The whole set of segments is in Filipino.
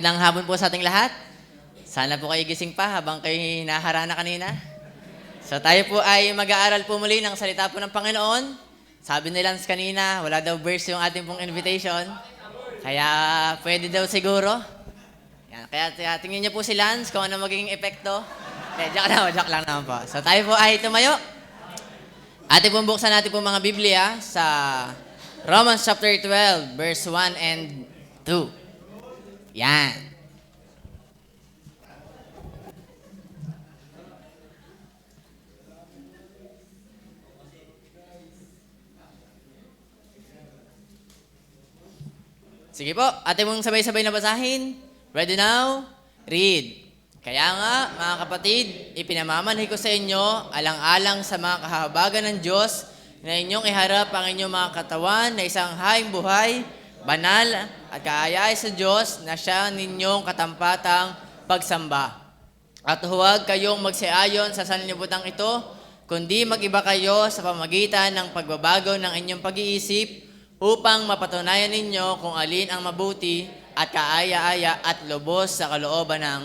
Ilang hapon po sa ating lahat. Sana po kayo gising pa habang kayo naharana kanina. So tayo po ay mag-aaral po muli ng salita po ng Panginoon. Sabi ni Lance kanina, wala daw verse yung ating pong invitation. Kaya pwede daw siguro. Yan, kaya tingnan niyo po si Lance kung ano magiging epekto. Joke lang naman po. So tayo po ay tumayo. Ating pong buksan natin po mga Biblia sa Romans chapter 12, verse 1 and 2. Yan. Sige po, ating mong sabay-sabay na basahin. Ready now? Read. Kaya nga, mga kapatid, ipinamamanhi ko sa inyo, alang-alang sa mga kahabagan ng Diyos, na inyong iharap ang inyong mga katawan na isang haing buhay, banal at kaayay sa Diyos na siya ninyong katampatang pagsamba. At huwag kayong magsiayon sa sanlibutan ito, kundi mag-iba kayo sa pamagitan ng pagbabago ng inyong pag-iisip upang mapatunayan ninyo kung alin ang mabuti at kaaya-aya at lubos sa kalooban ng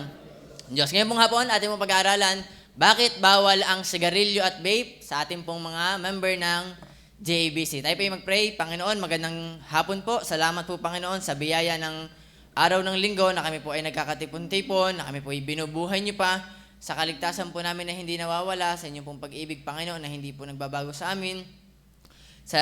Diyos. Ngayon pong hapon, ating mong pag-aaralan, bakit bawal ang sigarilyo at vape sa ating pong mga member ng JABC. Tayo po yung mag-pray. Panginoon, magandang hapon po. Salamat po, Panginoon, sa biyaya ng araw ng linggo na kami po ay nagkakatipon-tipon, na kami po ay binubuhay niyo pa sa kaligtasan po namin na hindi nawawala, sa inyong pong pag-ibig, Panginoon, na hindi po nagbabago sa amin. Sa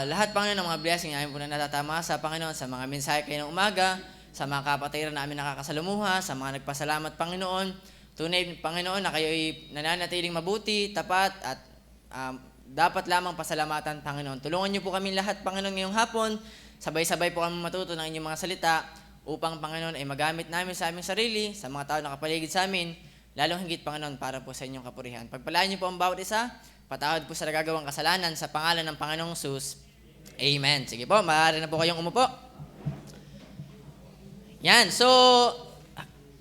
lahat, Panginoon, ng mga blessing namin po na natatama sa Panginoon, sa mga mensahe kayo ng umaga, sa mga kapatiran namin nakakasalumuha, sa mga nagpasalamat, Panginoon. Tunay, Panginoon, na kayo ay nananatiling mabuti, tapat, at dapat lamang pasalamatan, Panginoon. Tulungan niyo po kami lahat, Panginoon, ngayong hapon. Sabay-sabay po kami matuto ng inyong mga salita upang, Panginoon, ay magamit namin sa aming sarili, sa mga tao na kapaligid sa amin, lalong higit, Panginoon, para po sa inyong kapurihan. Pagpalaan niyo po ang bawat isa, patawad po sa nagagawang kasalanan sa pangalan ng Panginoong Sus. Amen. Sige po, maaari na po kayong umupo. Yan, so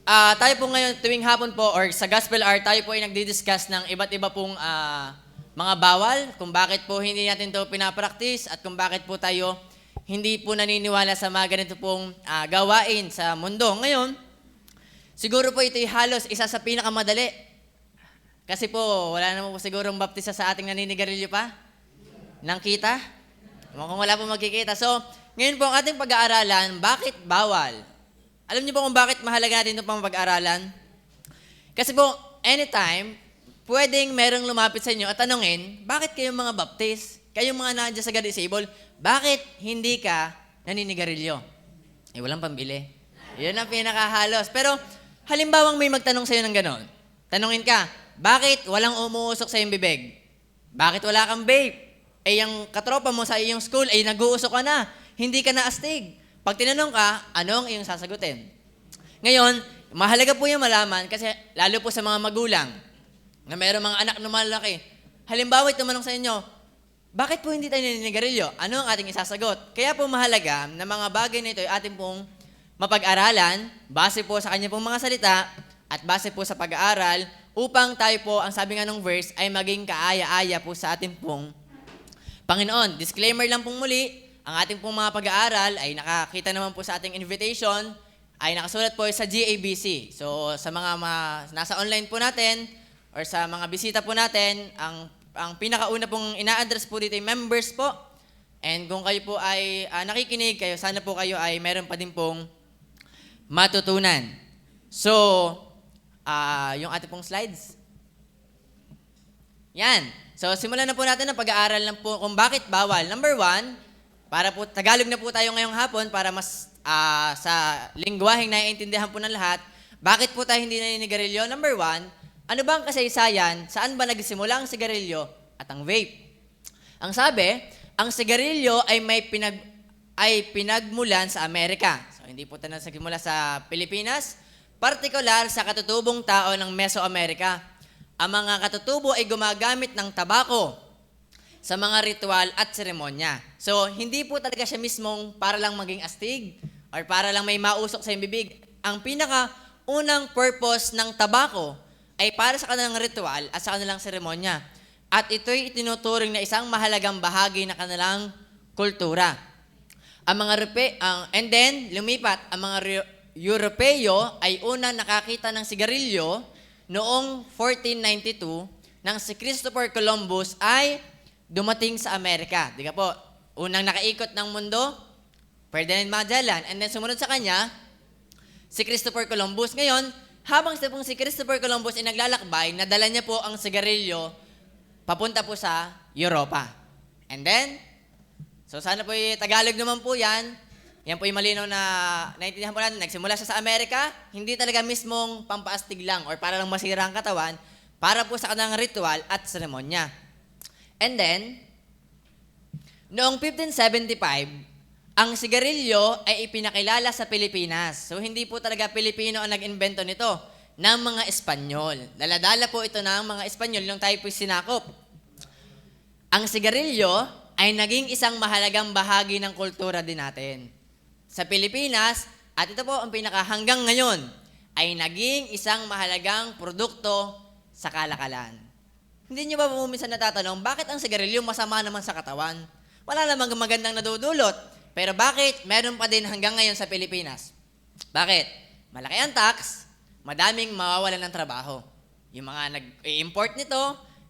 tayo po ngayon tuwing hapon po or sa Gospel Hour, tayo po ay nagdi-discuss ng iba't iba pong mga bawal, kung bakit po hindi natin ito pinapractice at kung bakit po tayo hindi po naniniwala sa mga ganito pong gawain sa mundo. Ngayon, siguro po ito'y halos isa sa pinakamadali. Kasi po, wala naman po sigurong baptisa sa ating naninigarilyo pa. Nang kita? Mukhang wala po magkikita. So, ngayon po ang ating pag-aaralan, bakit bawal? Alam niyo po kung bakit mahalaga natin ito pang pag-aralan? Kasi po, anytime, pwedeng merong lumapit sa inyo at tanungin, bakit kayong mga baptist, kayong mga nandiyan sa God-disabled, bakit hindi ka naninigarilyo? Walang pambili. Yun ang pinakahalos. Pero, halimbawang may magtanong sa'yo ng ganon. Tanungin ka, bakit walang umuusok sa iyong bibig? Bakit wala kang vape? Yung katropa mo sa iyong school, nag-uusok ka na. Hindi ka na astig. Pag tinanong ka, ano ang iyong sasagutin? Ngayon, mahalaga po yung malaman kasi lalo po sa mga magulang na mayroong mga anak na malaki. Halimbawa, tumanong sa inyo, bakit po hindi tayo naninigarilyo? Ano ang ating isasagot? Kaya po mahalaga na mga bagay na ito ay ating pong mapag-aralan base po sa kanya pong mga salita at base po sa pag-aaral upang tayo po, ang sabi nga ng verse, ay maging kaaya-aya po sa ating pong Panginoon. Disclaimer lang pong muli, ang ating pong mga pag-aaral ay nakakita naman po sa ating invitation, ay nakasulat po sa GABC. So sa mga nasa online po natin, or sa mga bisita po natin, ang pinakauna pong ina-address po dito ay members po. And kung kayo po ay nakikinig, sana po kayo ay meron pa din pong matutunan. So, yung ating pong slides. Yan. So, simulan na po natin ang pag-aaral lang po kung bakit bawal. Number 1, para po, Tagalog na po tayo ngayong hapon para mas sa lingwaheng naiintindihan po ng lahat. Bakit po tayo hindi naninigarilyo? Number 1, ano ba ang kasaysayan? Saan ba nagsimula ang sigarilyo at ang vape? Ang sabi, ang sigarilyo ay pinagmulan sa Amerika. So, hindi po tayo nagsimula sa Pilipinas. Partikular sa katutubong tao ng Mesoamerica. Ang mga katutubo ay gumagamit ng tabako sa mga ritual at seremonya. So, hindi po talaga siya mismong para lang maging astig or para lang may mausok sa iyong bibig. Ang pinakaunang purpose ng tabako ay para sa kanilang ritual at sa kanilang seremonya. At ito'y itinuturing na isang mahalagang bahagi ng kanilang kultura. And then, lumipat ang mga Europeo ay unang nakakita ng sigarilyo noong 1492 nang si Christopher Columbus ay dumating sa Amerika. Di ka po, unang nakaikot ng mundo, Ferdinand Magellan. And then sumunod sa kanya, si Christopher Columbus. Ngayon, habang si Christopher Columbus ay naglalakbay, nadala niya po ang sigarilyo papunta po sa Europa. And then, so sana po Tagalog naman po yan. Yan po yung malinaw na naintindihan po natin. Nagsimula siya sa Amerika, hindi talaga mismong pampaastig lang or para lang masira ang katawan, para po sa kanilang ritual at seremonya. And then, noong 1575, ang sigarilyo ay ipinakilala sa Pilipinas. So, hindi po talaga Pilipino ang nag-invento nito, ng mga Espanyol. Daladala po ito ng mga Espanyol nung tayo po sinakop. Ang sigarilyo ay naging isang mahalagang bahagi ng kultura din natin sa Pilipinas, at ito po ang hanggang ngayon, ay naging isang mahalagang produkto sa kalakalan. Hindi niyo ba minsan natatanong, bakit ang sigarilyo masama naman sa katawan? Wala namang magandang nadudulot. Pero bakit meron pa din hanggang ngayon sa Pilipinas? Bakit? Malaki ang tax, madaming mawawalan ng trabaho. Yung mga nag-import nito,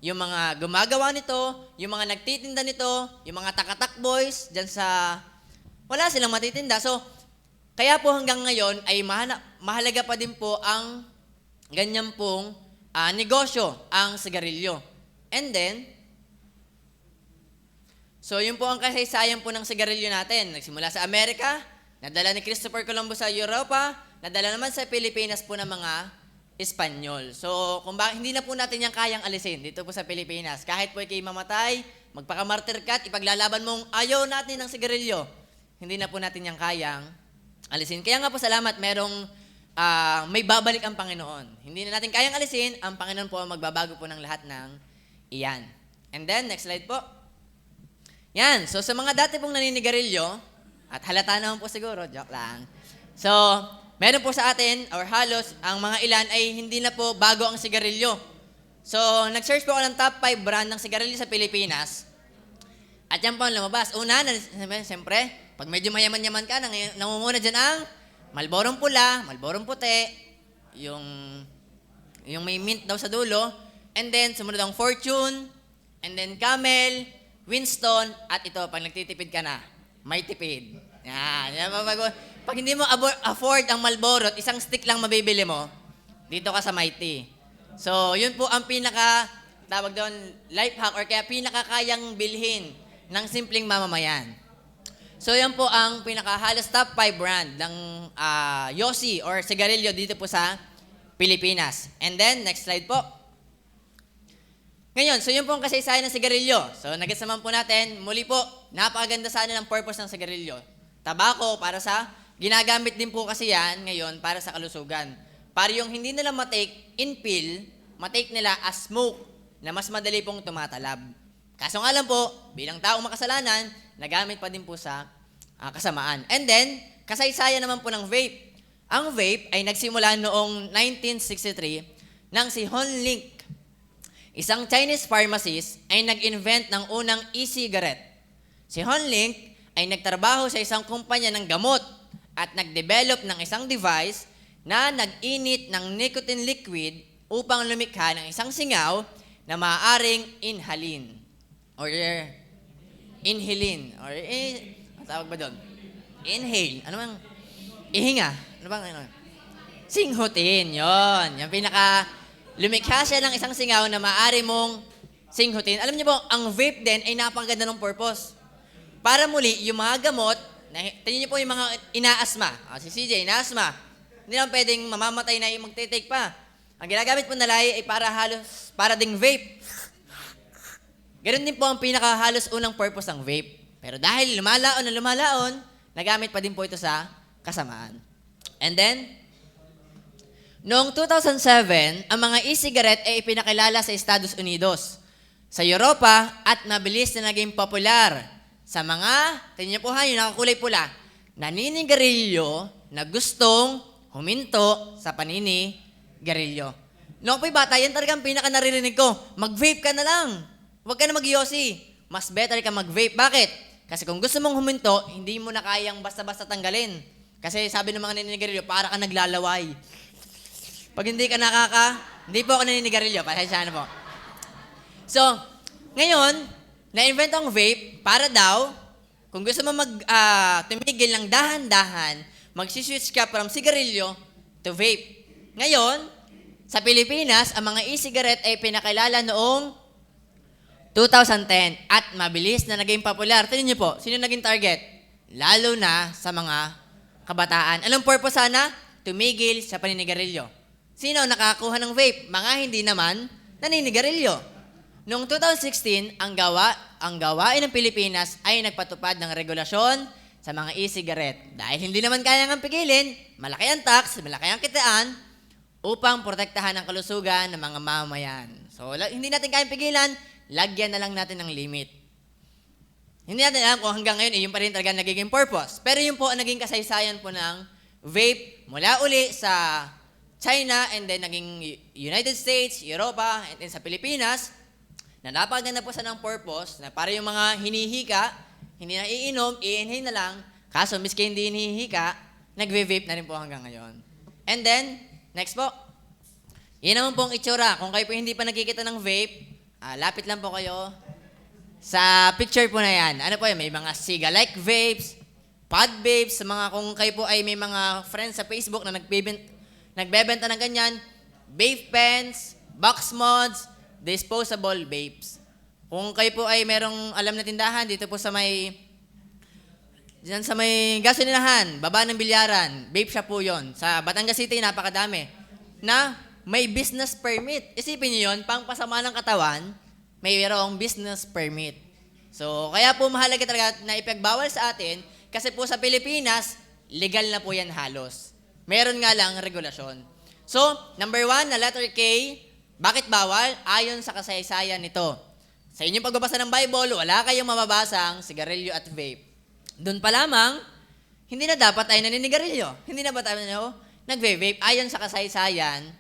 yung mga gumagawa nito, yung mga nagtitinda nito, yung mga takatak boys, dyan sa... Wala silang matitinda. So, kaya po hanggang ngayon ay mahalaga pa din po ang ganyan pong negosyo, ang sigarilyo. And then, so, yun po ang kasaysayan po ng sigarilyo natin. Nagsimula sa Amerika, nadala ni Christopher Columbus sa Europa, nadala naman sa Pilipinas po ng mga Espanyol. So, kung hindi na po natin yan kayang alisin dito po sa Pilipinas. Kahit po ikay mamatay, magpakamartir ka at ipaglalaban mong ayaw natin ng sigarilyo, hindi na po natin yan kayang alisin. Kaya nga po salamat, may babalik ang Panginoon. Hindi na natin kayang alisin, ang Panginoon po ang magbabago po ng lahat ng iyan. And then, next slide po. Yan, so sa mga dati pong naninigarilyo, at halata naman po siguro, joke lang. So, meron po sa atin, or halos, ang mga ilan ay hindi na po bago ang sigarilyo. So, nag-search po ako ng top 5 brand ng sigarilyo sa Pilipinas. At yan po ang lumabas. Una, siyempre, pag medyo mayaman-yaman ka, nangunguna dyan ang Marlborong pula, Marlborong puti, yung may mint daw sa dulo, and then sumunod ang Fortune, and then Camel, Winston, at ito, pag nagtitipid ka na, may tipid. Yan. Pag hindi mo afford ang Marlboro, isang stick lang mabibili mo, dito ka sa Mighty. So, yun po ang tawag doon, life hack, or kaya pinakakayang bilhin ng simpleng mamamayan. So, yan po ang halos top 5 brand ng Yossi or sigarilyo dito po sa Pilipinas. And then, next slide po. Ngayon, so yun po ang kasaysayan ng sigarilyo. So, nagets naman po natin, muli po, napakaganda sana ng purpose ng sigarilyo. Tabako, ginagamit din po kasi yan ngayon para sa kalusugan. Para yung hindi nila matake in pill, matake nila as smoke na mas madali pong tumatalab. Kaso nga lang po, bilang taong makasalanan, nagamit pa din po sa kasamaan. And then, kasaysayan naman po ng vape. Ang vape ay nagsimula noong 1963 nang si Hon Link, isang Chinese pharmacist, ay nag-invent ng unang e-cigarette. Si Hon Link ay nagtrabaho sa isang kumpanya ng gamot at nag-develop ng isang device na nag-init ng nicotine liquid upang lumikha ng isang singaw na maaaring inhalin. Or inhalin. Or ang tawag ba doon? Inhale. Ano bang? Ihinga. Ano bang? Singhutin. Yon. Yung lumikha siya ng isang singaw na maaari mong singhutin. Alam niyo po, ang vape din ay napakaganda ng purpose. Para muli, yung mga gamot, tingnan niyo po yung mga inaasma. Si CJ, inaasma. Hindi naman pwedeng mamamatay na yung magtitake pa. Ang ginagamit po nila ay para ding vape. Ganun din po ang halos unang purpose ng vape. Pero dahil lumalaon, nagamit pa din po ito sa kasamaan. And then, noong 2007, ang mga e-cigarette ay ipinakilala sa Estados Unidos, sa Europa, at mabilis na naging popular sa mga, tingnan niyo po yung nakakulay pula, naninigarilyo na gustong huminto sa paninigarilyo. Noong po'y bata, yan talagang naririnig ko, mag-vape ka na lang. Huwag ka na mag-Yossi. Mas better ka mag-vape. Bakit? Kasi kung gusto mong huminto, hindi mo na kayang basta-basta tanggalin. Kasi sabi ng mga naninigarilyo, para ka naglalaway. Pag hindi ka hindi po ako naninigarilyo, pasensya na po. So, ngayon, na-invent ang vape para daw, kung gusto mo tumigil ng dahan-dahan, magsiswitch ka from sigarilyo to vape. Ngayon, sa Pilipinas, ang mga e-cigarette ay pinakilala noong 2010 at mabilis na naging popular. Tingnan niyo po, sino naging target? Lalo na sa mga kabataan. Anong purpose sana? Tumigil sa paninigarilyo. Sino nakakuha ng vape? Mga hindi naman naninigarilyo. Noong 2016, ang gawain ng Pilipinas ay nagpatupad ng regulasyon sa mga e-cigarette. Dahil hindi naman kaya ng pigilin, malaki ang tax, malaki ang kitaan, upang protektahan ang kalusugan ng mga mamamayan. So, hindi natin kayang pigilan, lagyan na lang natin ng limit. Hindi natin alam kung hanggang ngayon, yun pa rin talaga nagiging purpose. Pero yun po ang naging kasaysayan po ng vape mula uli sa China and then naging United States, Europa, and then sa Pilipinas, na napaganda po sa ng purpose na para yung mga hinihika, hindi na iinom, i-inhale na lang, kaso miski hindi hinihika, nagve-vape na rin po hanggang ngayon. And then, next po, yun naman pong itsura. Kung kayo po hindi pa nakikita ng vape, lapit lang po kayo sa picture po na yan. Ano po yan? May mga Siga-like vapes, pod vapes, sa mga kung kayo po ay may mga friends sa Facebook na nagbebenta ng ganyan, vape pens, box mods, disposable vapes. Kung kayo po ay merong alam na tindahan, dito po sa may gasolinahan, baba ng Bilyaran, vape shop po yun. Sa Batangas City, napakadami. Na may business permit. Isipin niyo yun, pang pasama ng katawan, mayroong business permit. So, kaya po mahalaga talaga na ipagbawal sa atin, kasi po sa Pilipinas, legal na po yan halos. Meron nga lang regulasyon. So, number 1, na letter K, bakit bawal? Ayon sa kasaysayan nito. Sa inyong pagbabasa ng Bible, wala kayong mababasang sigarilyo at vape. Doon pa lamang, hindi na dapat tayo naninigarilyo. Hindi na ba tayo nagve-vape ayon sa kasaysayan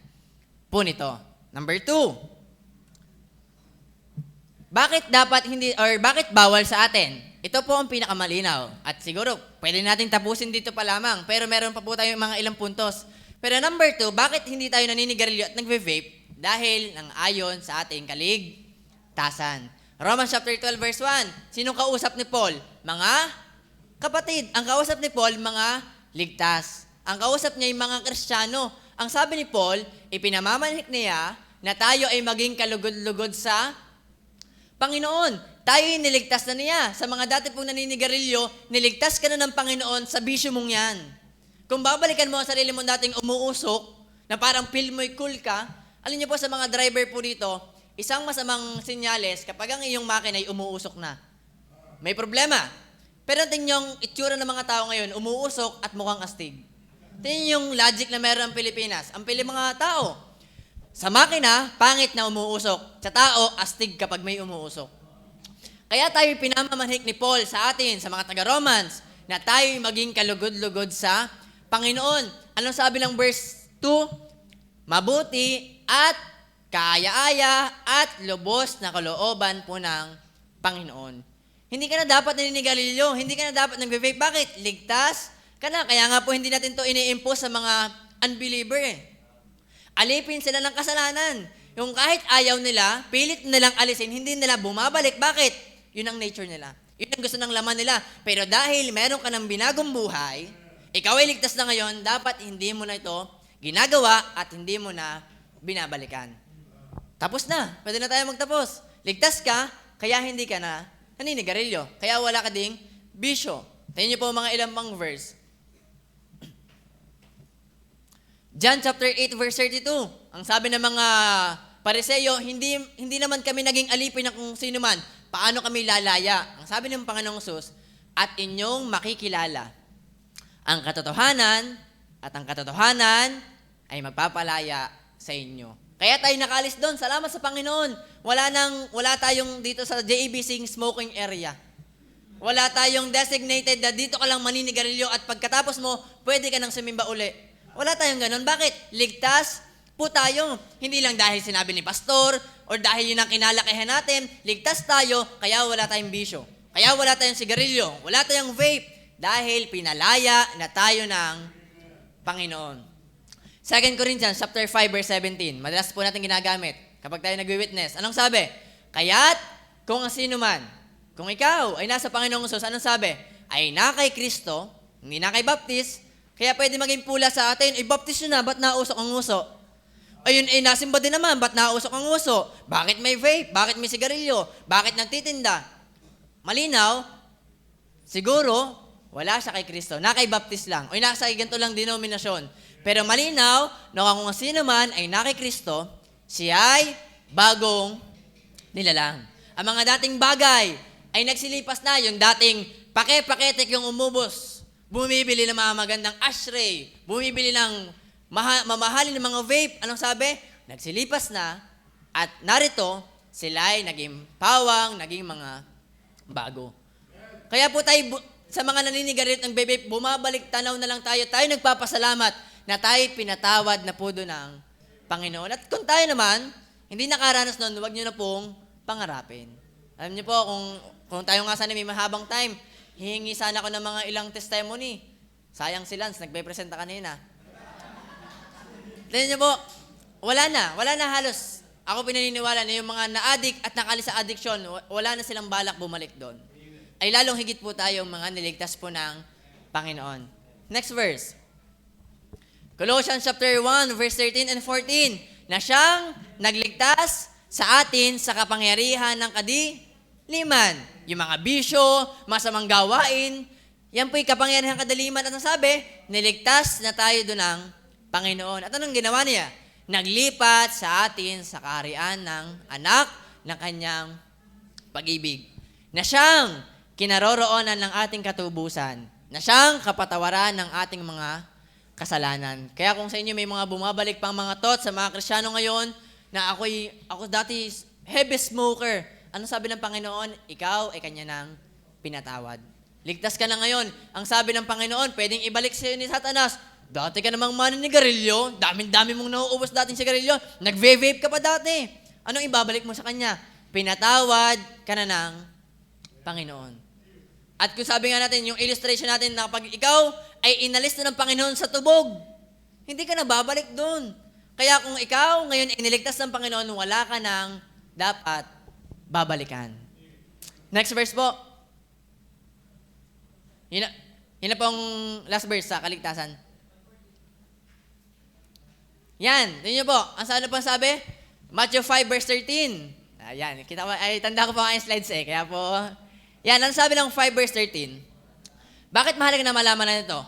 po nito. Number 2, bakit bawal sa atin? Ito po ang pinakamalinaw. At siguro, pwede natin tapusin dito pa lamang. Pero meron pa po tayong mga ilang puntos. Pero number 2, bakit hindi tayo naninigarilyo at nagve-vape? Dahil nang ayon sa ating kaligtasan. Romans chapter 12 verse 1. Sinong kausap ni Paul? Mga kapatid. Ang kausap ni Paul, mga ligtas. Ang kausap niya ay mga Kristiyano. Ang sabi ni Paul, ipinamamanhik niya na tayo ay maging kalugod-lugod sa Panginoon. Tayo ay niligtas na niya. Sa mga dati pong naninigarilyo, niligtas ka na ng Panginoon sa bisyo mong yan. Kung babalikan mo ang sarili mo dating umuusok, na parang feel mo'y cool ka, alam niyo po sa mga driver po dito, isang masamang sinyales kapag ang iyong makina ay umuusok na. May problema. Pero tingnan yung itsura ng mga tao ngayon, umuusok at mukhang astig. Tingnan yung logic na meron ng Pilipinas. Ang pili mga tao, sa makina, pangit na umuusok. Sa tao, astig kapag may umuusok. Kaya tayo pinamamanhik ni Paul sa atin, sa mga taga-Romans, na tayo maging kalugod-lugod sa Panginoon. Anong sabi ng verse 2? Mabuti at kaaya-aya at lubos na kalooban po ng Panginoon. Hindi ka na dapat naninigarilyo, hindi ka na dapat nagve-vape. Bakit? Ligtas ka na. Kaya nga po hindi natin to ini-impose sa mga unbeliever eh. Alipin sila ng kasalanan. Yung kahit ayaw nila, pilit nilang alisin, hindi nila bumabalik. Bakit? Yun ang nature nila. Yun ang gusto ng laman nila. Pero dahil meron ka ng binagong buhay, ikaw ay ligtas na ngayon, dapat hindi mo na ito ginagawa at hindi mo na binabalikan. Tapos na. Pwede na tayo magtapos. Ligtas ka, kaya hindi ka na naninigarilyo. Kaya wala ka ding bisyo. Tingnan niyo po mga ilang pang verse. John chapter 8 verse 32. Ang sabi ng mga Pariseyo, hindi naman kami naging alipin ng kung sino man. Paano kami lalaya? Ang sabi ng Panginoong Sus, at inyong makikilala ang katotohanan at ang katotohanan ay magpapalaya sa inyo. Kaya tayo nakalis doon. Salamat sa Panginoon. Wala tayong dito sa JABC smoking area. Wala tayong designated na dito ka lang maninigarilyo at pagkatapos mo, pwede ka nang sumimba uli. Wala tayong ganun. Bakit? Ligtas po tayo. Hindi lang dahil sinabi ni pastor o dahil yun ang kinalakihan natin. Ligtas tayo, kaya wala tayong bisyo. Kaya wala tayong sigarilyo. Wala tayong vape. Dahil pinalaya na tayo ng Panginoon. 2 Corinthians chapter 5 verse 17. Madalas po natin ginagamit kapag tayo nagwi-witness. Anong sabi? Kaya't kung sino man, kung ikaw ay nasa Panginoong Hesus, anong sabi? Ay na kay Kristo, hindi na kay baptist, kaya pwede maging pula sa atin, baptist yun na, ba't nausok ang uso? Ayun, nasimba din naman, ba't nausok ang uso? Bakit may vape? Bakit may sigarilyo? Bakit nagtitinda? Malinaw, siguro, wala siya kay Kristo, na kay baptist lang, o nasa ganito lang denominasyon. Pero malinaw, na kung sino man ay na kay Kristo, siya ay bagong nilalang. Ang mga dating bagay ay nagsilipas na, yung dating paketek yung umubos. Bumibili ng mga magandang ashtray, bumibili ng mamahalin ng mga vape. Anong sabi? Nagsilipas na at narito sila ay naging pawang, naging mga bago. Kaya po tayo sa mga naninigarilyo ng vape, bumabalik tanaw na lang tayo. Tayo nagpapasalamat na tayo pinatawad na po doon ng Panginoon. At kung tayo naman, hindi nakaranas noon, huwag nyo na pong pangarapin. Alam niyo po, kung tayo nga sana may mahabang time, hihingi sana ako ng mga ilang testimony. Sayang si Lance, nagpe-presenta kanina. Tignan niyo po, wala na halos. Ako pinaniniwala na yung mga na-addict at nakalis sa addiction, wala na silang balak bumalik doon. Ay lalong higit po tayong mga niligtas po ng Panginoon. Next verse. Colossians chapter 1, verse 13 and 14, na siyang nagligtas sa atin sa kapangyarihan ng kadiliman. Yung mga bisyo, masamang gawain, yan po'y kapangyarihan ng kadiliman. At nasabi, niligtas na tayo doon ng Panginoon. At anong ginawa niya? Naglipat sa atin sa kaharian ng anak ng kanyang pag-ibig. Na siyang kinaroroonan ng ating katubusan. Na siyang kapatawaran ng ating mga kasalanan. Kaya kung sa inyo may mga bumabalik pang mga thoughts sa mga Kristiyano ngayon, na ako dati heavy smoker. Ano sabi ng Panginoon? Ikaw ay kanya nang pinatawad. Ligtas ka na ngayon. Ang sabi ng Panginoon, pwedeng ibalik sa iyo ni Satanas. Dati ka namang maninigarilyo, dami-dami mong nauubos dating sigarilyo, nagve-vape ka pa dati. Anong ibabalik mo sa kanya? Pinatawad ka na ng Panginoon. At kung sabi nga natin, yung illustration natin na kapag ikaw ay inalis na ng Panginoon sa tubog, hindi ka na babalik doon. Kaya kung ikaw ngayon iniligtas ng Panginoon, wala ka nang dapat babalikan. Next verse po. Yun na pong last verse sa kaligtasan. Yan, tingnan niyo po. Ang saan na pong sabi? Matthew 5 verse 13. Ayan, kita ko, tanda ko pa ang slides kaya po. Yan, ang sabi ng 5 verse 13. Bakit mahalaga na malaman na ito?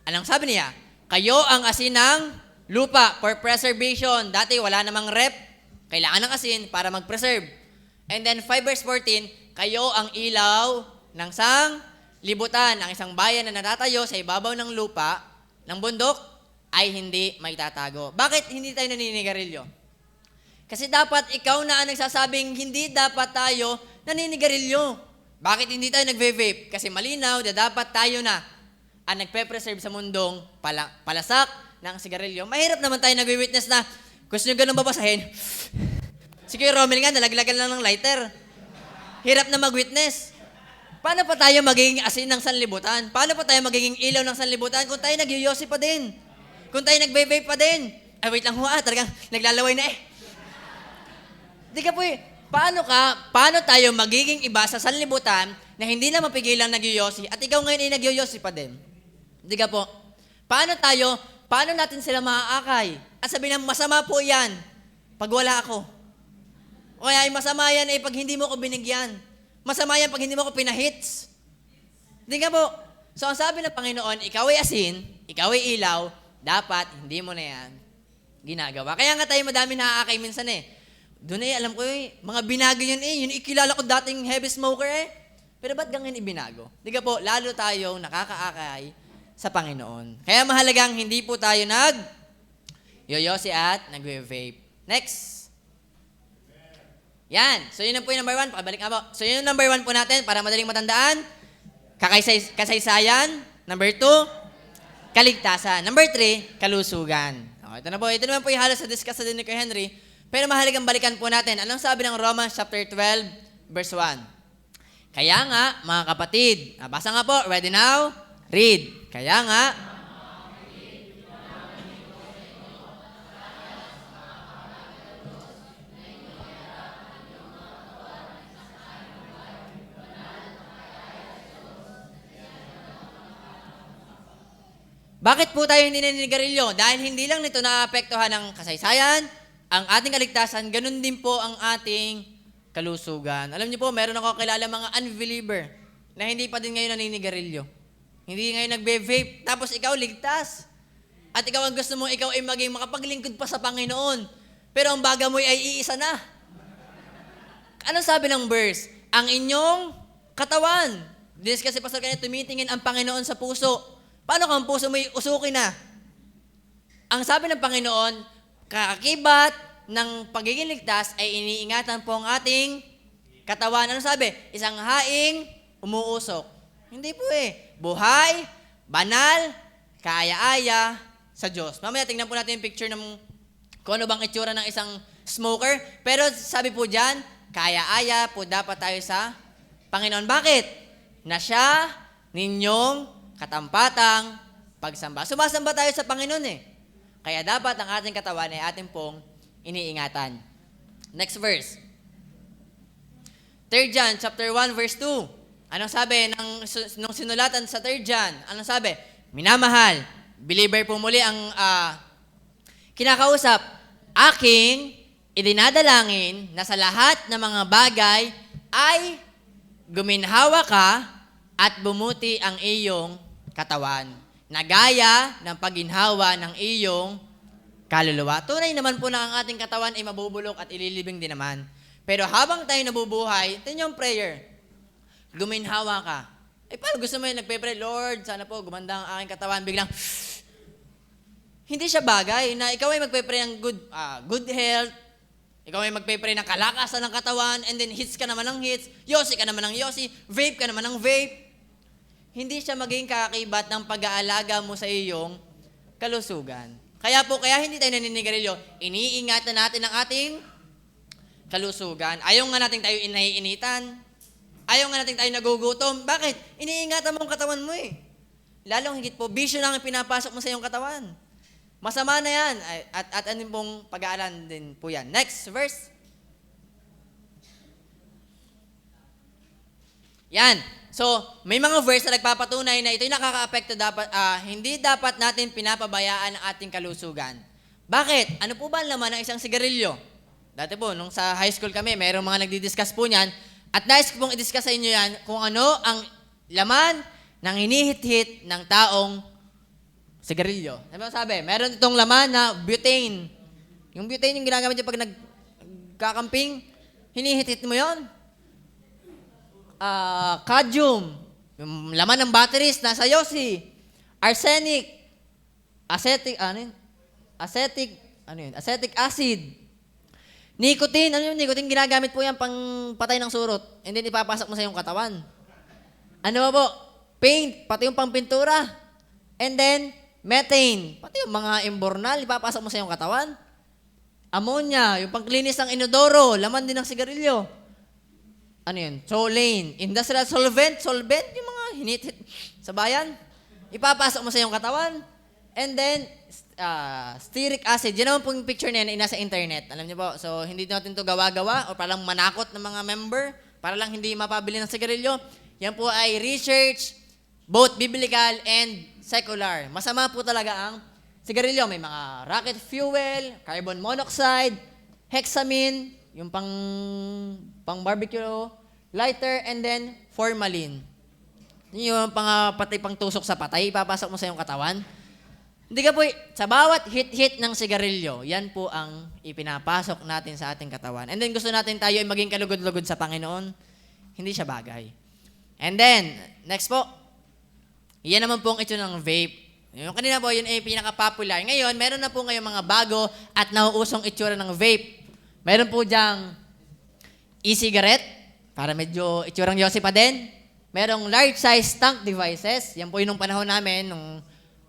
Anong sabi niya? Kayo ang asin ng lupa for preservation. Dati wala namang rep. Kailangan ng asin para mag-preserve. And then 5 verse 14, kayo ang ilaw ng libutan. Ang isang bayan na natatayo sa ibabaw ng lupa, ng bundok, ay hindi may tatago. Bakit hindi tayo naninigarilyo? Kasi dapat ikaw na ang nagsasabing hindi dapat tayo naninigarilyo. Bakit hindi tayo nagve-vape? Kasi malinaw na dapat tayo na ang nagpe-preserve sa mundong palasak ng sigarilyo. Mahirap naman tayo nagwi-witness na gusto nyo ganun babasahin. Si Kuya Romel nga, nalaglagan lang ng lighter. Hirap na mag-witness. Paano pa tayo magiging asin ng sanlibutan? Paano pa tayo magiging ilaw ng sanlibutan kung tayo nagyoyosi pa din? Kung tayo nagbe-vape pa din? Ay, wait lang ho, talagang naglalaway na Di ka po paano tayo magiging iba sa sanlibutan na hindi na mapigilang nagyoyosi at ikaw ngayon ay nagyoyosi pa din? Di ka po? Paano natin sila maaakay? At sabi ng masama po yan pag wala ako. O kaya ay masama yan pag hindi mo ko binigyan. Masama yan pag hindi mo ko pinahits. Di ka po? So ang sabi ng Panginoon, ikaw ay asin, ikaw ay ilaw, dapat hindi mo na yan ginagawa. Kaya nga tayo madami naaakay minsan Doon alam ko mga binago yun yun ikilala ko dating heavy smoker Pero ba't ganyan ibinago? Di ka po, lalo tayong nakakaakay sa Panginoon. Kaya mahalagang hindi po tayo yoyosi at nagwe-vape. Next. Yan. So yun na po yung number 1. Pakabalik nga po. So yun yung number 1 po natin para madaling matandaan. Kasaysayan. Number 2, kaligtasan. Number 3, kalusugan. Ito na po. Ito naman po yung halos sa discuss din ni Kuya Henry. Pero mahalagang balikan po natin. Anong sabi ng Romans chapter 12, verse 1? Kaya nga, mga kapatid, basa nga po, ready now? Read. Kaya nga, bakit po tayo hindi naninigarilyo? Dahil hindi lang nito naapektuhan ng kasaysayan, ang ating kaligtasan, ganun din po ang ating kalusugan. Alam niyo po, meron ako kilala mga unbeliever na hindi pa din ngayon naninigarilyo. Hindi ngayon nagbe-vape, tapos ikaw ligtas. At ikaw ang gusto mo, ikaw ay maging makapaglingkod pa sa Panginoon. Pero ang baga mo ay iisa na. Ano sabi ng verse? Ang inyong katawan. This kasi Pastor kanina, tumitingin ang Panginoon sa puso. Paano kung ang puso mo'y usukin na? Ang sabi ng Panginoon, kaakibat ng pagiging ligtas ay iniingatan po ang ating katawan. Ano sabi? Isang haing umuusok. Hindi po eh. Buhay, banal, kaaya-aya sa Diyos. Mamaya tingnan po natin yung picture ng kung ano bang itsura ng isang smoker. Pero sabi po dyan, kaaya-aya po dapat tayo sa Panginoon. Bakit? Na siya ninyong katampatang pagsamba. Sumasamba tayo sa Panginoon eh. Kaya dapat ang ating katawan ay ating pong iniingatan. Next verse. 3 John chapter 1 verse 2. Anong sabi nung sinulatan sa 3 John? Anong sabi? Minamahal. Believer po muli ang kinakausap. Aking idinadalangin na sa lahat ng mga bagay ay guminhawa ka at bumuti ang iyong katawan, na gaya ng pagginhawa ng iyong kaluluwa. Tunay naman po na ang ating katawan ay mabubulok at ililibing din naman. Pero habang tayo nabubuhay, ito yung prayer. Guminhawa ka. Paano gusto mo yung nagpe-pray, Lord, sana po gumanda ang aking katawan. Biglang, hindi siya bagay na ikaw ay magpe-pray ng good health, ikaw ay magpe-pray ng kalakasan ng katawan, and then hits ka naman ng hits, yosi ka naman ng yosi, vape ka naman ng vape. Hindi siya maging kaakibat ng pag-aalaga mo sa iyong kalusugan. Kaya hindi tayo naninigarilyo. Iniingatan natin ang ating kalusugan. Ayaw nga natin tayo inaiinitan. Ayaw nga natin tayo nagugutom. Bakit? Iniingatan mo ang katawan mo eh. Lalong higit po, bisyo lang ang pinapasok mo sa iyong katawan. Masama na yan. At ano pong pag-aalan din po yan. Next verse. Yan. So, may mga verse na nagpapatunay na ito'y nakaka-apekto hindi dapat natin pinapabayaan ang ating kalusugan. Bakit? Ano po ba ang laman ng isang sigarilyo? Dati po, nung sa high school kami, mayroong mga nagdi-discuss po niyan. At nais ko pong i-discuss sa inyo yan kung ano ang laman ng hinihit-hit ng taong sigarilyo. Ano sabi? Meron itong laman na butane. Yung butane yung ginagamit niya pag nagkakamping, hinihit-hit mo yon. Cadmium, yung laman ng batteries, nasa yosi. Arsenic, acetic acid. Nicotine, ano yung nicotine? Ginagamit po yan pang patay ng surot. And then ipapasok mo sa iyong katawan. Ano po? Paint, pati yung pangpintura. And then, methane, pati yung mga imbornal, ipapasok mo sa iyong katawan. Ammonia, yung pangklinis ng inodoro, laman din ng sigarilyo. Ano yun? Toluene. Industrial solvent, yung mga hinit-hit sa bayan. Ipapasok mo sa iyong katawan. And then, stearic acid. Yan naman po yung picture na yan, nasa internet. Alam niyo po, so hindi natin to gawa-gawa o parang manakot ng mga member para lang hindi mapabili ng sigarilyo. Yan po ay research, both biblical and secular. Masama po talaga ang sigarilyo. May mga rocket fuel, carbon monoxide, hexamine, yung pang barbecue, lighter, and then formalin. Yung pati pang tusok sa patay, ipapasok mo sa iyong katawan. Hindi ka po, sa bawat hit-hit ng sigarilyo, yan po ang ipinapasok natin sa ating katawan. And then gusto natin tayo ay maging kalugod-lugod sa Panginoon. Hindi siya bagay. And then, next po, yan naman po ang itsura ng vape. Yung kanina po, yun ay pinaka-popular. Ngayon, meron na po ngayong mga bago at nauusong itsura ng vape. Meron po diyang e-cigarette, para medyo itsurang yosi pa din. Merong large size tank devices. Yan po yung panahon namin.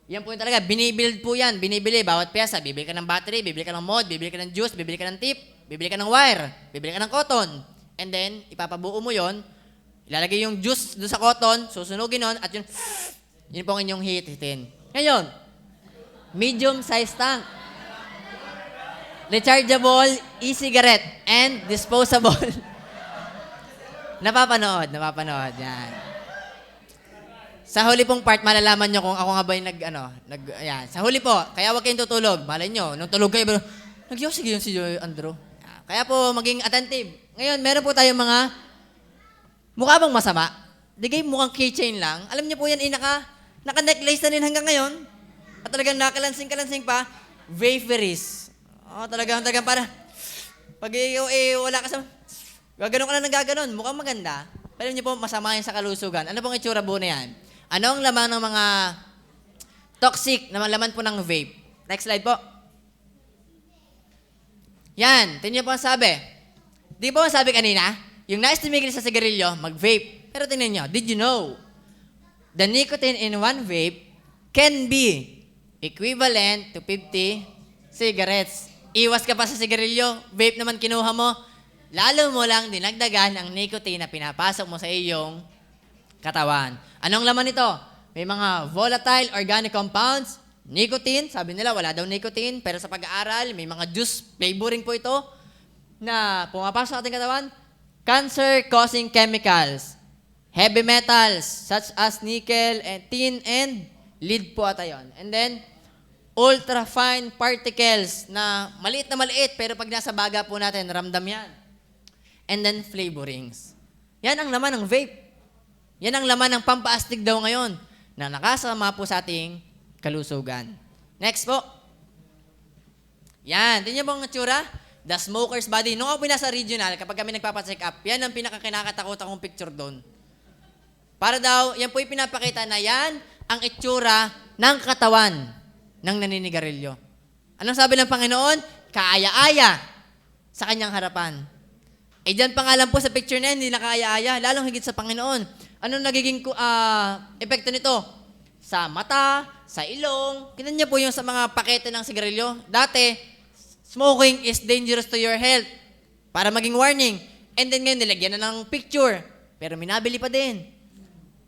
Yan po yung talaga, binibuild po yan. Binibili, bawat pyesa. Bibili ka ng battery, bibili ka ng mod, bibili ka ng juice, bibili ka ng tip, bibili ka ng wire, bibili ka ng cotton. And then, ipapabuo mo yon, ilalagay yung juice doon sa cotton, susunugin nun, at Yun po ang inyong hihitin. Ngayon, medium size tank. Rechargeable, e-cigarette, and disposable. Napapanood. Yan. Sa huli pong part, malalaman nyo kung ako nga ba yung ayan. Sa huli po, kaya huwag kayong tutulog. Malay nyo, nung tulog kayo, nagyosig yun si Andrew. Kaya po, maging attentive. Ngayon, meron po tayong mga mukha bang masama? Digay mukhang keychain lang. Alam niyo po yan, naka-necklace na rin hanggang ngayon. At talagang nakalansing pa, vapories. Talagang para, pag wala ka sa, gaganon ka lang ng gaganon, mukhang maganda. Pero niyo po, masama yan sa kalusugan. Ano pong itsura po na yan? Ano ang laman ng mga toxic na laman po ng vape? Next slide po. Yan, tingnan niyo po ang sabi. Di po ang sabi kanina, yung nais tumigil sa sigarilyo, mag-vape. Pero tingnan niyo, did you know? The nicotine in one vape can be equivalent to 50 cigarettes. Iwas ka pa sa sigarilyo, vape naman kinuha mo, lalo mo lang dinagdagan ang nicotine na pinapasok mo sa iyong katawan. Anong laman nito? May mga volatile organic compounds, nicotine, sabi nila wala daw nicotine, pero sa pag-aaral, may mga juice flavoring po ito na pumapasok sa ating katawan, cancer-causing chemicals, heavy metals such as nickel and tin and lead po ata yun. And then, ultra-fine particles na maliit pero pag nasa baga po natin, ramdam yan. And then, flavorings. Yan ang laman ng vape. Yan ang laman ng pampaastig daw ngayon na nakasama po sa ating kalusugan. Next po. Yan. Tingnan po ang tsura. The smoker's body. Nung ako pinasa regional, kapag kami nagpapacheck up, yan ang pinakakinakatakot akong picture doon. Para daw, yan po yung pinapakita na yan ang itsura ng katawan ng naninigarilyo. Anong sabi ng Panginoon? Kaaya-aya sa kanyang harapan. Diyan pa nga lang po sa picture na yan, hindi na kaaya-aya, lalong higit sa Panginoon. Anong nagiging epekto nito? Sa mata, sa ilong, kinan niyo po yung sa mga pakete ng sigarilyo. Dati, smoking is dangerous to your health. Para maging warning. And then ngayon, nilagyan na ng picture. Pero minabili pa din.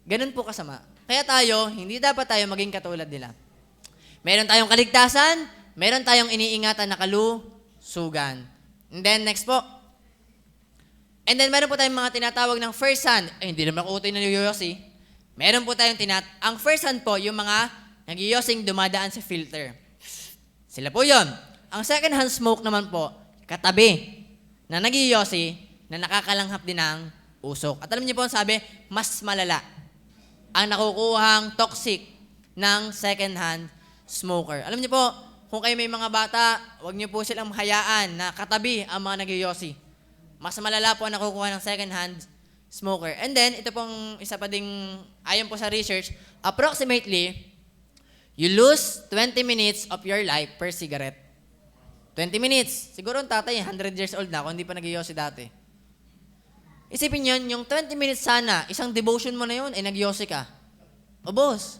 Ganun po kasama. Kaya tayo, hindi dapat tayo maging katulad nila. Meron tayong kaligtasan, meron tayong iniingatan na kalusugan. And then, next po. And then, meron po tayong mga tinatawag ng first hand. Ay, hindi naman ako utoy na yoyosi. Meron po tayong ang first hand po, yung mga nagyayosing dumadaan sa filter. Sila po yon. Ang second hand smoke naman po, katabi, na nagyayosi, na nakakalanghap din ng usok. At alam niyo po ang sabi, mas malala ang nakukuhang toxic ng second hand smoker. Alam niyo po, kung kayo may mga bata, huwag niyo po silang hayaan na katabi ang mga nagyayosi. Mas malala po ang nakukuha ng second-hand smoker. And then, ito pong isa pa ding, ayon po sa research, approximately, you lose 20 minutes of your life per cigarette. 20 minutes. Siguro ang tatay, 100 years old na, kung hindi pa nagyosi dati. Isipin yun, yung 20 minutes sana, isang devotion mo na yun, ay nagyosi ka. Ubos.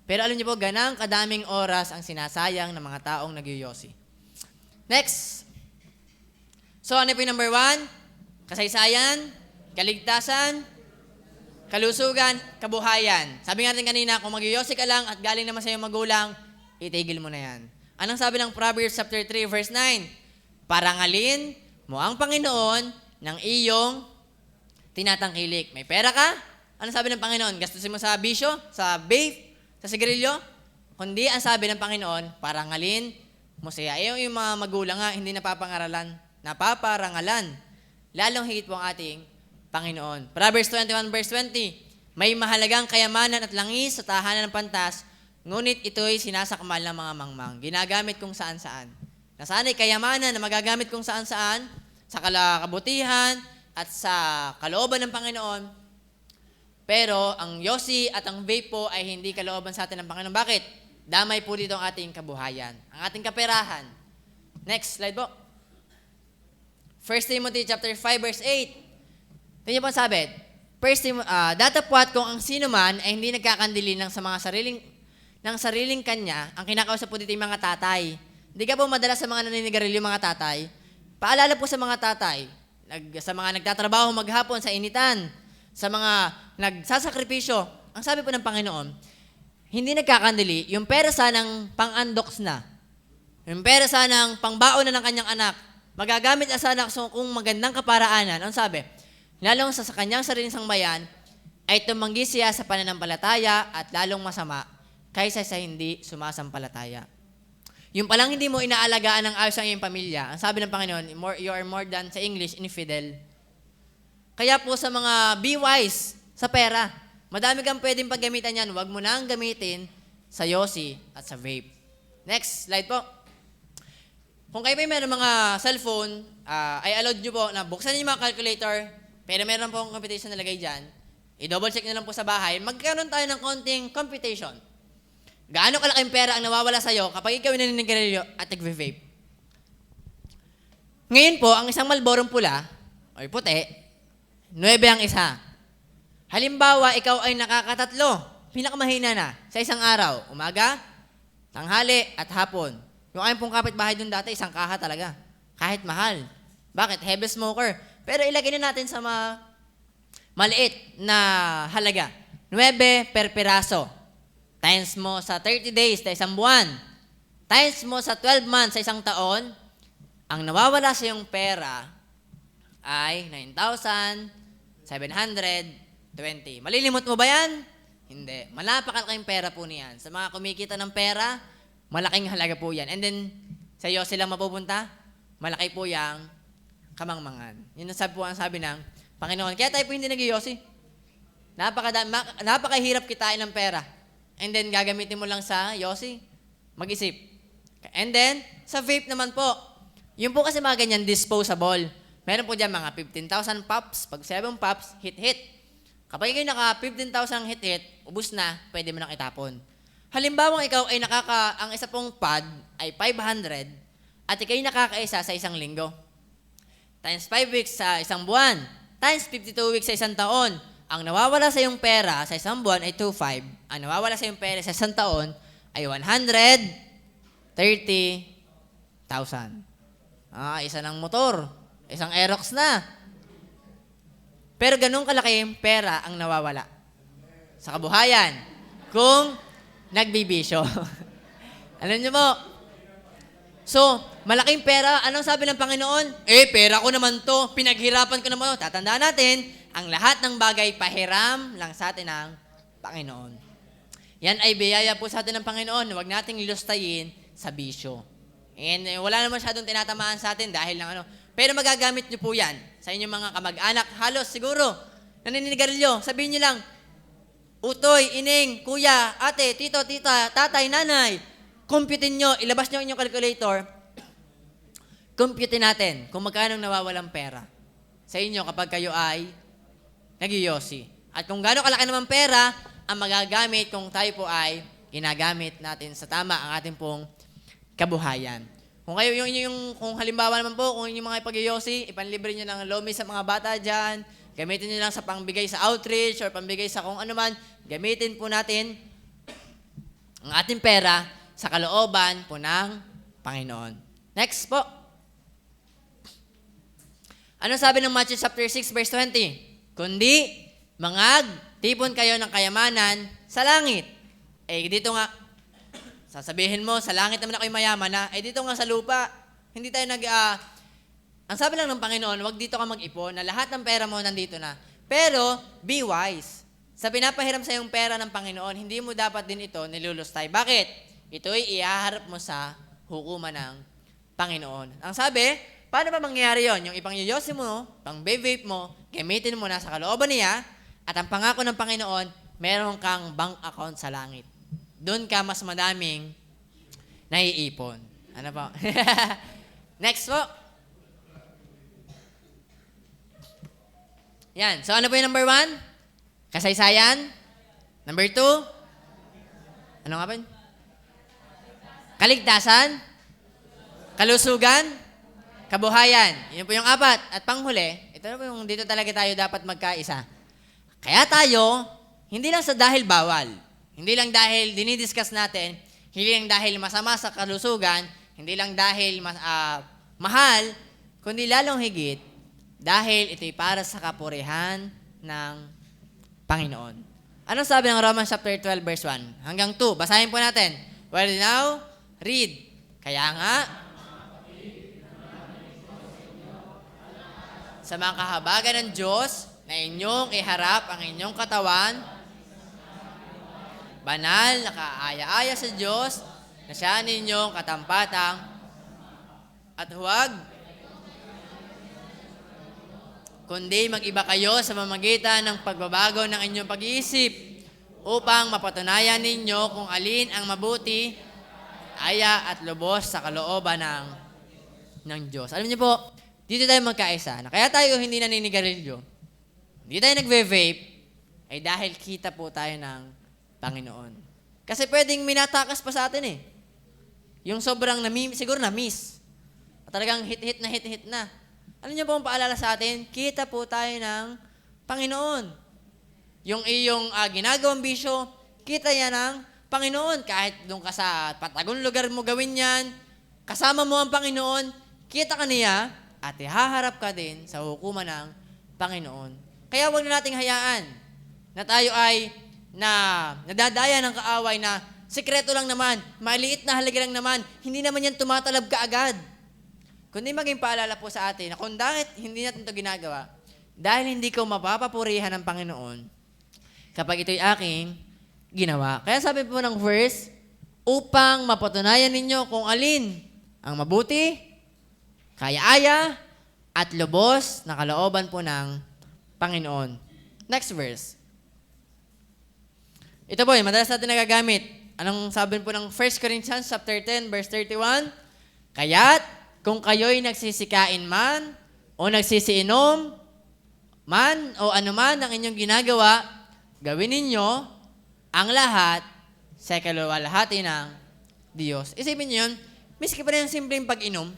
Pero alam niyo po, ganang kadaming oras ang sinasayang ng mga taong nagyosi. Next. So, ano po yung number 1? Kasaysayan, kaligtasan, kalusugan, kabuhayan. Sabi nga natin kanina, kung magyoyosi ka lang at galing naman sa iyong magulang, itigil mo na yan. Anong sabi ng Proverbs chapter 3, verse 9? Parangalin mo ang Panginoon ng iyong tinatangkilik. May pera ka? Anong sabi ng Panginoon? Gastusin mo sa bisyo, sa vape, sa sigarilyo? Kundi ang sabi ng Panginoon, parangalin mo siya. Yung mga magulang nga, hindi napaparangalan. Lalong higit po ang ating Panginoon. Proverbs 21 verse 20, may mahalagang kayamanan at langis sa tahanan ng pantas, ngunit ito'y sinasakmal ng mga mangmang. Ginagamit kung saan-saan. Nasanay kayamanan na magagamit kung saan-saan, sa kabutihan at sa kalooban ng Panginoon. Pero ang yosi at ang vape po ay hindi kalooban sa atin ng Panginoon. Bakit? Damay po dito ang ating kabuhayan, ang ating kaperahan. Next slide po. 1 Timothy chapter 5 verse 8. Tingnan po ang sabi. Datapwat kung ang sino man ay hindi nagkakandili ng sariling kanya, ang kinakausap po dito yung mga tatay. Hindi ka po madalas sa mga naninigarilyo mga tatay. Paalala po sa mga tatay, sa mga nagtatrabaho maghapon sa initan, sa mga nagsasakripisyo. Ang sabi po ng Panginoon, hindi nagkakandili, yung pera sanang pang-undox na, yung pera sanang pangbaon na ng kanyang anak, magagamit na sana kung magandang kaparaanan. Ang sabi, lalong sa kanyang sariling sangbayan, ay tumanggi siya sa pananampalataya at lalong masama kaysa sa hindi sumasampalataya. Yung palang hindi mo inaalagaan ng ayos ang iyong pamilya, ang sabi ng Panginoon, you are more than, sa English, infidel. Kaya po sa mga be wise sa pera, madami kang pwedeng paggamitan yan, huwag mo nang gamitin sa yosi at sa vape. Next slide po. Kung kayo pa meron mga cellphone, ay allowed nyo po na buksan niyo yung mga calculator, pero meron po akong computation na lagay dyan, i-double check nyo lang po sa bahay, magkaroon tayo ng konting computation. Gaano kalaking pera ang nawawala sa'yo kapag ikaw naninigarilyo at nagve-vape? Ngayon po, ang isang Marlborong pula, o puti, 9 ang isa. Halimbawa, ikaw ay nakakatatlo, pinakamahina na, sa isang araw, umaga, tanghali, at hapon. Yung ayun pong kapitbahay dun dati, isang kaha talaga. Kahit mahal. Bakit? Heavy smoker. Pero ilagay na natin sa maliit na halaga. 9 per piraso. Times mo sa 30 days sa isang buwan. Times mo sa 12 months sa isang taon, ang nawawala sa iyong pera ay 9,720. Malilimot mo ba yan? Hindi. Malapakalaking pera po niyan. Sa mga kumikita ng pera, malaking halaga po yan. And then, sa iyo silang mapupunta, malaki po yung kamangmangan. Yun ang sabi ng Panginoon. Kaya tayo po hindi nag-iyosi. Napakahirap kitain ng pera. And then, gagamitin mo lang sa yosi. Mag-isip. And then, sa vape naman po. Yung po kasi mga ganyan, disposable. Meron po dyan mga 15,000 pops. Pag 7 pops, hit-hit. Kapag kayo naka 15,000 hit-hit, ubus na, pwede mo nang itapon. Halimbawa, ikaw ay ang isa pong pad ay 500 at ikaw ay nakakaisa sa isang linggo. Times 5 weeks sa isang buwan. Times 52 weeks sa isang taon. Ang nawawala sa iyong pera sa isang buwan ay 2,500. Ang nawawala sa iyong pera sa isang taon ay 130,000. Isa ng motor. Isang Aerox na. Pero ganun kalaki pera ang nawawala sa kabuhayan kung nagbibisyo. Alam niyo po? So, malaking pera. Anong sabi ng Panginoon? Pera ko naman to. Pinaghirapan ko naman to. Tatandaan natin, ang lahat ng bagay pahiram lang sa atin ng Panginoon. Yan ay biyaya po sa atin ng Panginoon. Huwag nating lustayin sa bisyo. And wala naman masyadong tinatamaan sa atin dahil lang Pero magagamit niyo po yan sa inyong mga kamag-anak. Halos siguro, naninigarilyo. Sabihin niyo lang, utoy, ining, kuya, ate, tito, tita, tatay, nanay. Computein nyo, ilabas nyo inyong calculator. Computein natin kung magkano nawawalang pera sa inyo kapag kayo ay nag-iyosi. At kung gaano kalaki naman pera ang magagamit kung tayo po ay ginagamit natin sa tama ang ating pong kabuhayan. Kung kayo kung halimbawa naman po, kung yung mga ipag-iyosi, ipanlibre nyo ng lomi sa mga bata dyan, gamitin nyo lang sa pangbigay sa outreach or pangbigay sa kung ano man, gamitin po natin ang ating pera sa kalooban po ng Panginoon. Next po. Ano sabi ng Matthew chapter 6 verse 20? Kundi tipon kayo ng kayamanan sa langit. Dito nga, sasabihin mo, sa langit naman ako'y mayaman na, dito nga sa lupa, hindi tayo ang sabi lang ng Panginoon, wag dito ka mag-ipon, na lahat ng pera mo nandito na. Pero, be wise. Sa pinapahiram sa iyong pera ng Panginoon, hindi mo dapat din ito nilulustay. Bakit? Ito'y ihaharap mo sa hukuman ng Panginoon. Ang sabi, paano ba mangyayari yon? Yung ipang-yoyosi mo, pang-vape mo, gamitin mo na sa kalooban niya, at ang pangako ng Panginoon, meron kang bank account sa langit. Doon ka mas madaming naiipon. Ano po? Next po. Yan. So, ano po yung number 1? Kasaysayan. Number 2? Ano nga ba yun? Kaligtasan. Kalusugan. Kabuhayan. Yun po yung 4. At panghuli, ito na po yung dito talaga tayo dapat magkaisa. Kaya tayo, hindi lang sa dahil bawal, hindi lang dahil dinidiscuss natin, hindi lang dahil masama sa kalusugan, hindi lang dahil mahal, kundi lalong higit, dahil ito'y para sa kapurihan ng Panginoon. Anong sabi ng Romans chapter 12 verse 1 hanggang 2? Basahin po natin. Well now, read. Kaya nga, sa mga kahabagan ng Diyos na inyong iharap ang inyong katawan, banal, nakaaya-aya sa Diyos, na siya ninyong katampatang, at huwag, kundi mag-iba kayo sa mamagitan ng pagbabago ng inyong pag-iisip upang mapatunayan ninyo kung alin ang mabuti, aya at lubos sa kalooban ng Diyos. Alam niyo po, dito tayo magkaisa. Na kaya tayo hindi naninigarilyo, hindi tayo nagve-vape, ay dahil kita po tayo ng Panginoon. Kasi pwedeng minatakas pa sa atin eh. Yung sobrang siguro na-miss. Talagang hit na. Ano niyo po ang paalala sa atin? Kita po tayo ng Panginoon. Yung iyong ginagawang bisyo, kita yan ng Panginoon. Kahit doon ka sa patagong lugar mo gawin yan, kasama mo ang Panginoon, kita ka niya, at ihaharap ka din sa hukuman ng Panginoon. Kaya huwag na nating hayaan na tayo ay nadadaya ng kaaway na sikreto lang naman, maliit na halaga lang naman, hindi naman yan tumatalab kaagad. Kundi maging paalala po sa atin na kung bakit hindi natin ito ginagawa, dahil hindi ko mapapapurihan ng Panginoon kapag ito'y aking ginawa. Kaya sabi po ng verse, upang mapatunayan ninyo kung alin ang mabuti, kaya-aya, at lubos na kalooban po ng Panginoon. Next verse. Ito po, madalas natin nagagamit. Anong sabi po ng 1 Corinthians chapter 10, verse 31? Kaya't, kung kayo'y nagsisikain man, o nagsisiinom man, o anuman ang inyong ginagawa, gawin ninyo ang lahat sa kaluwalhati ng Diyos. Isipin niyo yun, miski pa rin yung simpleng pag-inom,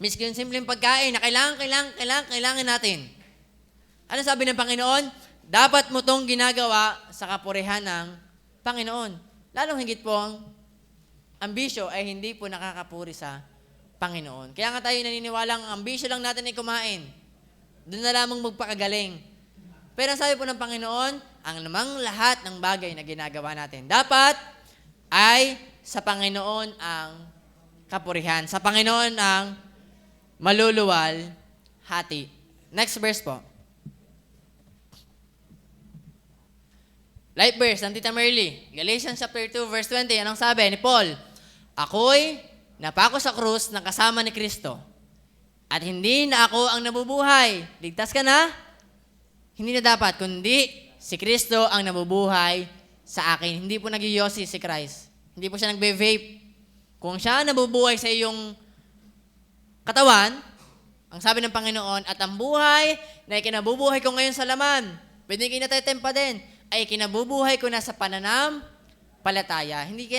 miski yung simpleng pagkain na kailangan natin. Ano sabi ng Panginoon? Dapat mo itong ginagawa sa kapurihan ng Panginoon. Lalong higit po, ang bisyo ay hindi po nakakapuri sa Panginoon. Kaya nga tayo naniniwalang ang bisyo lang natin ay kumain. Doon na lamang magpakagaling. Pero ang sabi po ng Panginoon, ang namang lahat ng bagay na ginagawa natin, dapat ay sa Panginoon ang kapurihan. Sa Panginoon ang maluluwal hati. Next verse po. Light verse ng Tita Merly. Galatians chapter 2 verse 20. Anong sabi ni Paul? Ako'y napako sa krus ng kasama ni Kristo. At hindi na ako ang nabubuhay. Ligtas ka na? Hindi na dapat, kundi si Kristo ang nabubuhay sa akin. Hindi po nag-yosi si Christ. Hindi po siya nagbe-vape. Kung siya nabubuhay sa iyong katawan, ang sabi ng Panginoon, at ang buhay na ikinabubuhay ko ngayon sa laman, pwede kinatatempa din, ay kinabubuhay ko na sa pananampalataya. Hindi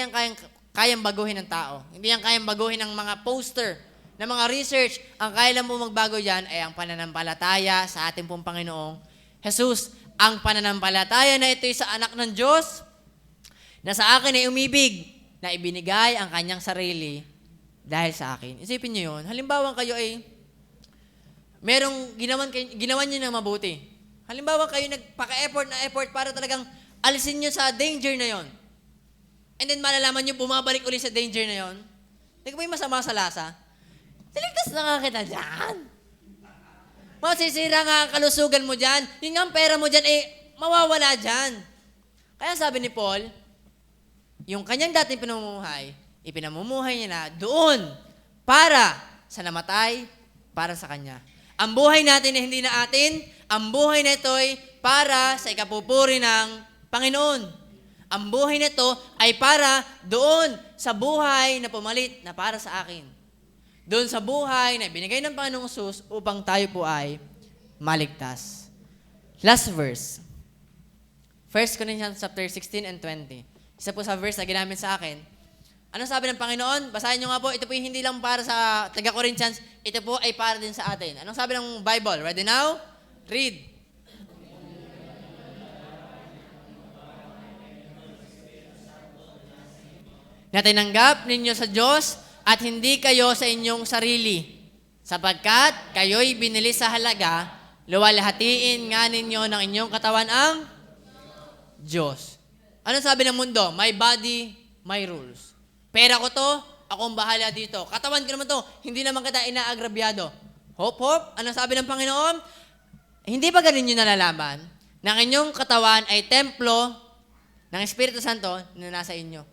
kayang baguhin ng tao. Hindi yan kayang baguhin ng mga poster, ng mga research. Ang kaya lang po magbago yan ay ang pananampalataya sa ating pong Panginoong Jesus. Ang pananampalataya na ito'y sa anak ng Diyos, na sa akin ay umibig, na ibinigay ang kanyang sarili dahil sa akin. Isipin niyo yun. Halimbawa kayo ay merong ginawan niyo ng mabuti. Halimbawa kayo nagpaka-effort na effort para talagang alisin niyo sa danger na yon. And then malalaman niyo bumabalik ulit sa danger na yon. Hindi ko ba yung masama sa lasa? Siligtas na nga kita dyan. Masisira nga ang kalusugan mo dyan. Yung nga ang pera mo dyan, mawawala dyan. Kaya sabi ni Paul, yung kanyang dating pinamumuhay, ipinamumuhay niya na doon para sa namatay, para sa kanya. Ang buhay natin ay hindi na atin, ang buhay na ito'y para sa ikapupuri ng Panginoon. Ang buhay na ito ay para doon sa buhay na pumalit na para sa akin. Doon sa buhay na binigay ng Panginoong Jesus upang tayo po ay maligtas. Last verse. 1 Corinthians chapter 16 and 20. Isa po sa verse na ginamit sa akin. Ano sabi ng Panginoon? Basahin nyo nga po, ito po hindi lang para sa taga-Corinthians, ito po ay para din sa atin. Anong sabi ng Bible? Ready now? Read. Na tinanggap ninyo sa Diyos at hindi kayo sa inyong sarili, sapagkat kayo'y binili sa halaga, luwalhatiin nga ninyo ng inyong katawan ang Diyos. Ano sabi ng mundo? My body, my rules. Pera ko to, akong bahala dito. Katawan ko naman to, hindi naman kita inaagrabyado. Hope, hope. Ano sabi ng Panginoon? Hindi ba ganun yung nalalaman na ang inyong katawan ay templo ng Espiritu Santo na nasa inyo?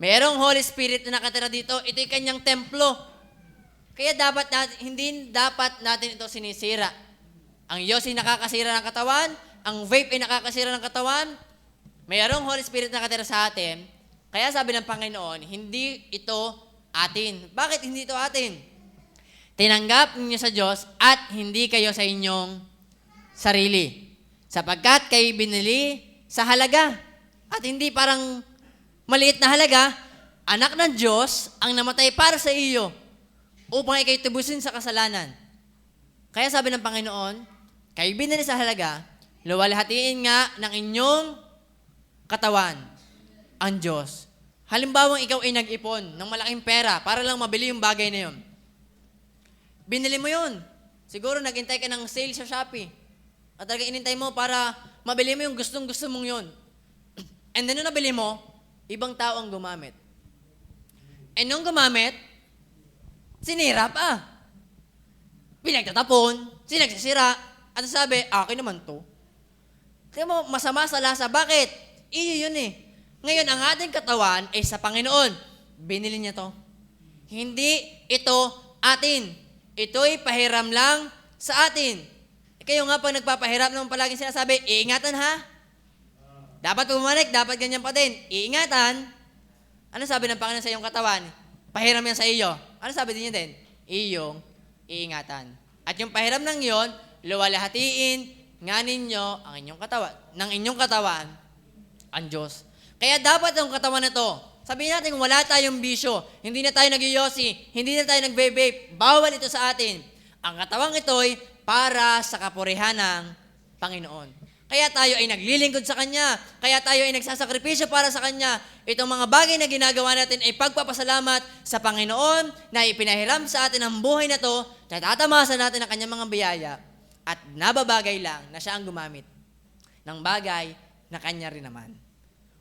Mayroong Holy Spirit na nakatira dito, ito'y kanyang templo. Kaya hindi dapat natin ito sinisira. Ang Diyos ay nakakasira ng katawan, ang vape ay nakakasira ng katawan, mayroong Holy Spirit na nakatira sa atin, kaya sabi ng Panginoon, hindi ito atin. Bakit hindi ito atin? Tinanggap ninyo sa Diyos at hindi kayo sa inyong sarili. Sapagkat kayo binili sa halaga. At hindi parang maliit na halaga, anak ng Diyos ang namatay para sa iyo upang ikay tubusin sa kasalanan. Kaya sabi ng Panginoon, kayo binili sa halaga, luwalhatiin nga ng inyong katawan ang Diyos. Halimbawa, ikaw ay nag-ipon ng malaking pera para lang mabili yung bagay na yun. Binili mo yun. Siguro nag-intay ka ng sale sa Shopee. At talaga inintay mo para mabili mo yung gustong-gusto mong yun. And then nung nabili mo, ibang tao ang gumamit. And nung gumamit, sinira pa. Pinagtatapon, sinagsisira, at sabi, akin naman to. Kaya mo, masama sa lasa. Bakit? Iyo yun eh. Ngayon, ang ating katawan ay sa Panginoon. Binili niya to. Hindi ito atin. Ito'y pahiram lang sa atin. Kayo nga pag nagpapahiram naman palaging sinasabi, iingatan ha. Dapat bumalik, dapat ganyan pa din. Iingatan. Ano sabi ng Panginoon sa iyong katawan? Pahiram yan sa iyo. Ano sabi din niya din? Iyong iingatan. At yung pahiram ng iyon, luwalhatiin nga ninyo ang inyong katawan, ng inyong katawan, ang Diyos. Kaya dapat ang katawan na to, sabihin natin wala tayong bisyo, hindi na tayo nag-yosi, hindi na tayo nag-vape, bawal ito sa atin. Ang katawang ito'y para sa kapurihan ng Panginoon. Kaya tayo ay naglilingkod sa Kanya, kaya tayo ay nagsasakripisyo para sa Kanya. Itong mga bagay na ginagawa natin ay pagpapasalamat sa Panginoon na ipinahiram sa atin ang buhay na to, na tatamasan natin ang Kanyang mga biyaya at nababagay lang na siya ang gumamit ng bagay na Kanya rin naman.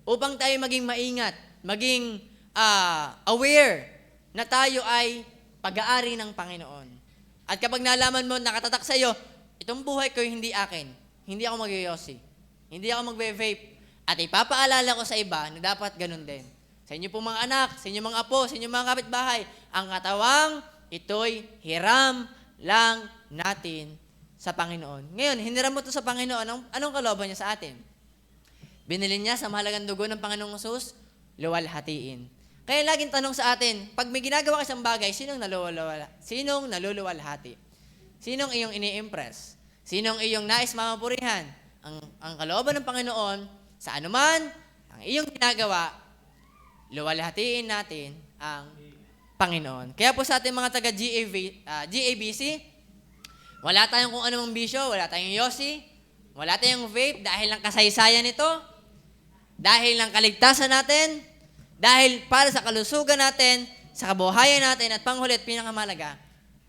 Upang tayo maging maingat, maging aware na tayo ay pag-aari ng Panginoon. At kapag nalaman mo, nakatatak sa iyo, itong buhay ko hindi akin, hindi ako mag-yosi, hindi ako mag-vape, at ipapaalala ko sa iba na dapat ganun din. Sa inyo pong mga anak, sa inyo mga apo, sa inyo mga kapitbahay, ang katawang ito'y hiram lang natin sa Panginoon. Ngayon, hiniram mo ito sa Panginoon, anong kalooban niya sa atin? Binili niya sa mahalagang dugo ng Panginoong Hesus, luwalhatiin. Kaya laging tanong sa atin, pag may ginagawa ka isang bagay, sinong naluluwalhati? Sinong iyong ini-impress? Sinong iyong nais mamapurihan? Ang kalooban ng Panginoon, sa anuman, ang iyong ginagawa, luwalhatiin natin ang Panginoon. Kaya po sa ating mga taga-GABC, wala tayong kung anumang bisyo, wala tayong yosi, wala tayong vape dahil lang kasaysayan ito, dahil lang kaligtasan natin, dahil para sa kalusugan natin, sa kabuhayan natin, at panghuli at pinakamalaga,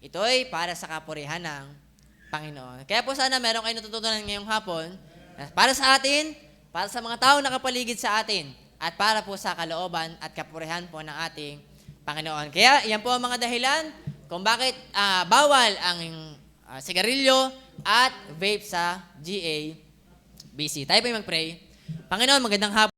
ito ay para sa kapurihan ng Panginoon. Kaya po sana meron kayo natututunan ngayong hapon, na para sa atin, para sa mga tao nakapaligid sa atin, at para po sa kalooban at kapurihan po ng ating Panginoon. Kaya yan po ang mga dahilan kung bakit bawal ang sigarilyo at vape sa GABC. Tayo po yung mag-pray. Panginoon, magandang hapon.